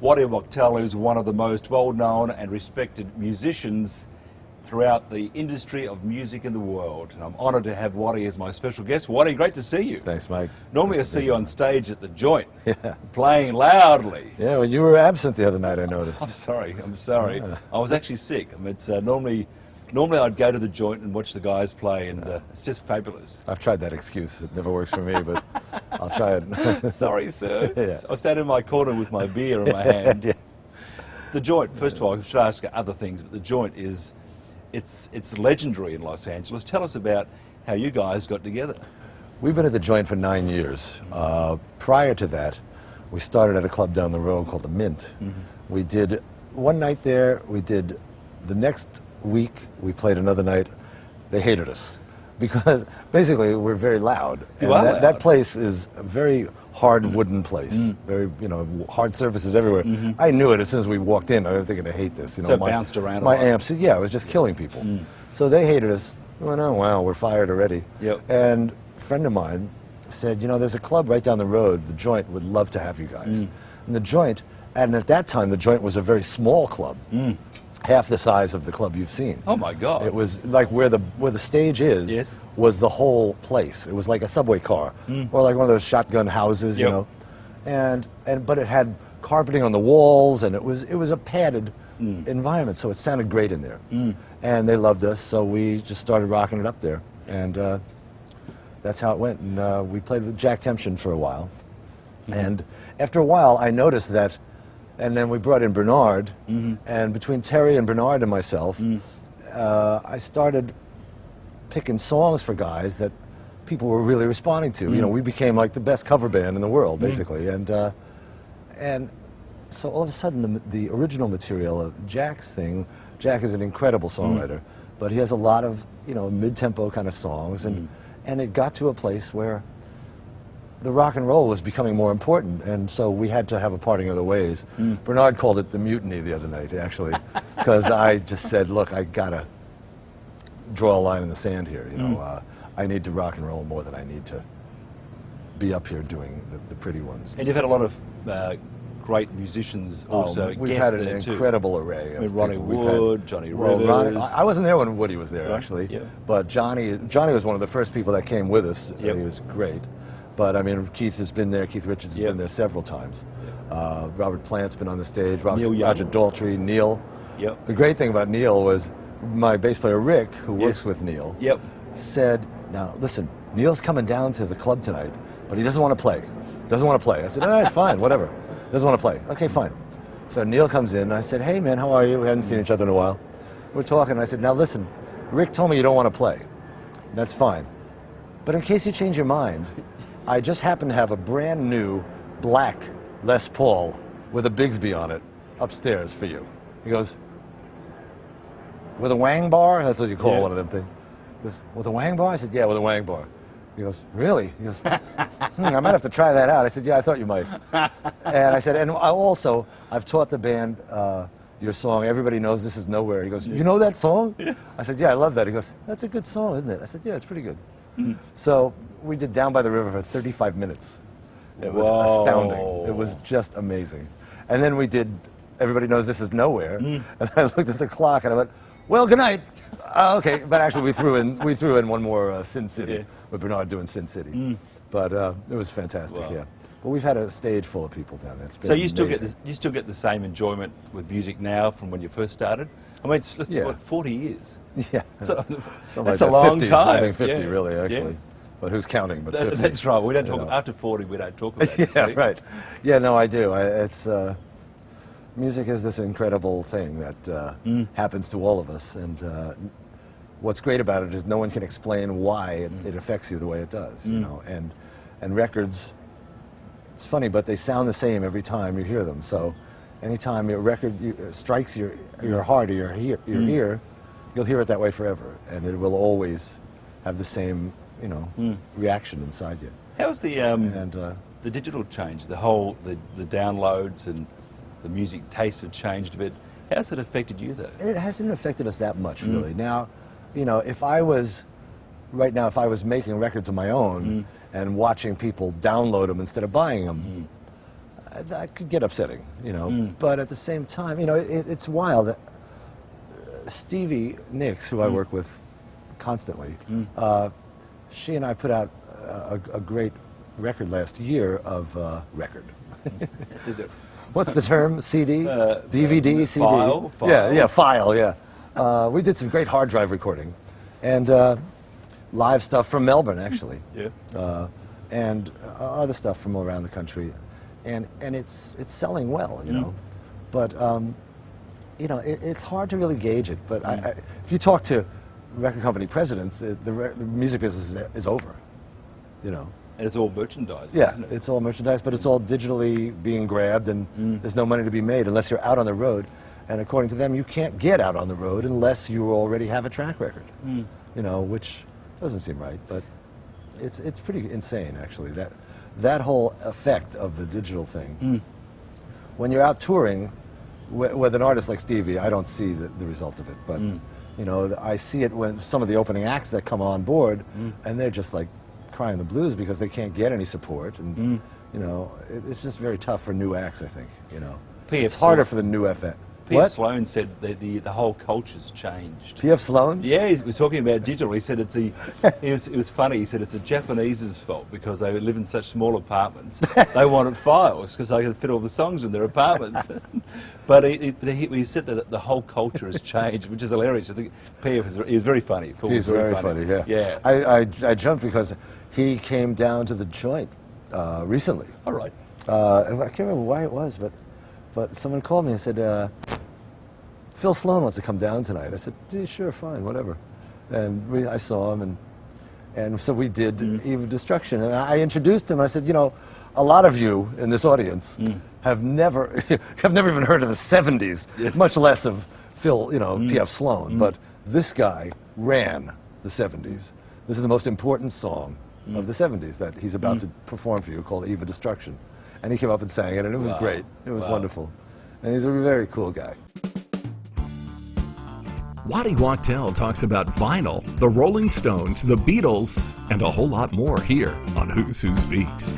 Waddy Wachtel is one of the most well-known and respected musicians throughout the industry of music in the world. And I'm honoured to have Waddy as my special guest. Waddy, great to see you. Thanks, Mike. Normally I see you on stage at the Joint, playing loudly. Yeah, well, you were absent the other night, I noticed. I'm sorry. I was actually sick. I mean, it's normally I'd go to the Joint and watch the guys play, and it's just fabulous. I've tried that excuse. It never works for me, but I'll try it. Sorry, sir. Yeah. I stand in my corner with my beer in my hand. Yeah. The Joint, first of all, I should ask other things, but the Joint is, it's legendary in Los Angeles. Tell us about how you guys got together. We've been at the Joint for 9 years. Prior to that, we started at a club down the road called the Mint. Mm-hmm. We did one night there. We did the next week. We played another night. They hated us because basically we're very loud. And that place is a very hard wooden place. Very, hard surfaces everywhere. I knew it as soon as we walked in. I was thinking, I hate this. So it bounced around. My amps, yeah, it was just killing people. So they hated us. We went, oh wow, we're fired already. Yep. And a friend of mine said, there's a club right down the road, the Joint would love to have you guys. And the Joint, and at that time the Joint was a very small club. Half the size of the club you've seen. Oh my God! It was like where the stage is. Yes. Was the whole place. It was like a subway car, or like one of those shotgun houses, but it had carpeting on the walls, and it was a padded environment, so it sounded great in there. And they loved us, so we just started rocking it up there, and that's how it went. And we played with Jack Tempchin for a while, and after a while, I noticed that. And then we brought in Bernard, and between Terry and Bernard and myself, I started picking songs for guys that people were really responding to. We became like the best cover band in the world, basically. And so all of a sudden, the original material of Jack's thing, Jack is an incredible songwriter, but he has a lot of mid-tempo kind of songs, and it got to a place where the rock and roll was becoming more important, and so we had to have a parting of the ways. Bernard called it the mutiny the other night, actually, because I just said, look, I gotta draw a line in the sand here. I need to rock and roll more than I need to be up here doing the pretty ones. And you've had a lot of great musicians also. We've had an incredible array of Ronnie Wood, Johnny Rivers. I wasn't there when Woody was there, actually, but Johnny was one of the first people that came with us. He was great. But I mean, Keith has been there. Keith Richards has been there several times. Robert Plant's been on the stage. Roger Daltrey, Neil. The great thing about Neil was my bass player Rick, who works with Neil, said, "Now listen, Neil's coming down to the club tonight, but he doesn't want to play. I said, "All right, fine, whatever. Doesn't want to play. Okay, fine." So Neil comes in, and I said, "Hey, man, how are you? We hadn't seen each other in a while. We're talking." And I said, "Now listen, Rick told me you don't want to play. That's fine. But in case you change your mind, I just happen to have a brand new black Les Paul with a Bigsby on it upstairs for you." He goes, "With a wang bar?" That's what you call one of them things. He goes, "With a wang bar?" I said, "Yeah, with a wang bar." He goes, "Really?" He goes, "I might have to try that out." I said, "Yeah, I thought you might." And I said, "And I've taught the band your song, Everybody Knows This Is Nowhere." He goes, "You know that song?" I said, "Yeah, I love that." He goes, "That's a good song, isn't it?" I said, "Yeah, it's pretty good." So we did Down by the River for 35 minutes. It was astounding. It was just amazing. And then we did Everybody Knows This Is Nowhere. And I looked at the clock and I went, "Well, good night." Okay, but actually we threw in one more Sin City with Bernard doing Sin City. But it was fantastic. But we've had a stage full of people down there. It's been so you still get the same enjoyment with music now from when you first started? I mean, it's 40 years. Yeah. So, that's a long 50, time. I think 50 really, actually. But who's counting? But 50. That's right. We don't talk after 40. We don't talk about it. Yeah, right. Yeah, no, I do. Music is this incredible thing that happens to all of us, and what's great about it is no one can explain why it affects you the way it does. And records. It's funny, but they sound the same every time you hear them. So, anytime your record strikes your heart or your ear, you'll hear it that way forever, and it will always have the same reaction inside you. How's the digital change? The downloads and the music taste have changed a bit. How's it affected you though? It hasn't affected us that much, really. Now, if I was making records of my own and watching people download them instead of buying them, that could get upsetting, you know. But at the same time, you know, it's wild. Stevie Nicks, who I work with constantly, she and I put out a great record last year of record. What's the term? CD? DVD? CD? File? Yeah, file, yeah. We did some great hard drive recording. And live stuff from Melbourne, actually. Yeah. And other stuff from around the country. And it's selling well, you know. But, you know, it's hard to really gauge it. But if you talk to record company presidents, the music business is over, you know. And it's all merchandise, Yeah, isn't it? it's all merchandise, but it's all digitally being grabbed, and there's no money to be made unless you're out on the road. And according to them, you can't get out on the road unless you already have a track record, you know, which doesn't seem right, but it's pretty insane, actually, that whole effect of the digital thing. When you're out touring with an artist like Stevie, I don't see the result of it, but you know, I see it when some of the opening acts that come on board, and they're just like crying the blues because they can't get any support, and you know, it's just very tough for new acts, I think, you know. It's harder for the new FX. P.F. Sloan said that the whole culture's changed. P.F. Sloan? Yeah, he was talking about digital. He said it was funny. He said it's the Japanese's fault because they live in such small apartments. They wanted files because they could fit all the songs in their apartments. But he said that the whole culture has changed, which is hilarious. I think P.F. is very funny. He's very funny, yeah. Yeah. I jumped because he came down to the joint recently. All right. I can't remember why it was, but someone called me and said, Phil Sloan wants to come down tonight. I said, yeah, sure, fine, whatever. And I saw him, and so we did Eve of Destruction. And I introduced him. I said, you know, a lot of you in this audience have never even heard of the 70s, much less of Phil, you know, P.F. Sloan. But this guy ran the 70s. This is the most important song of the 70s that he's about to perform for you, called Eve of Destruction. And he came up and sang it, and it was great. It was wonderful. And he's a very cool guy. Waddy Wachtel talks about vinyl, the Rolling Stones, the Beatles, and a whole lot more here on Who's Who Speaks.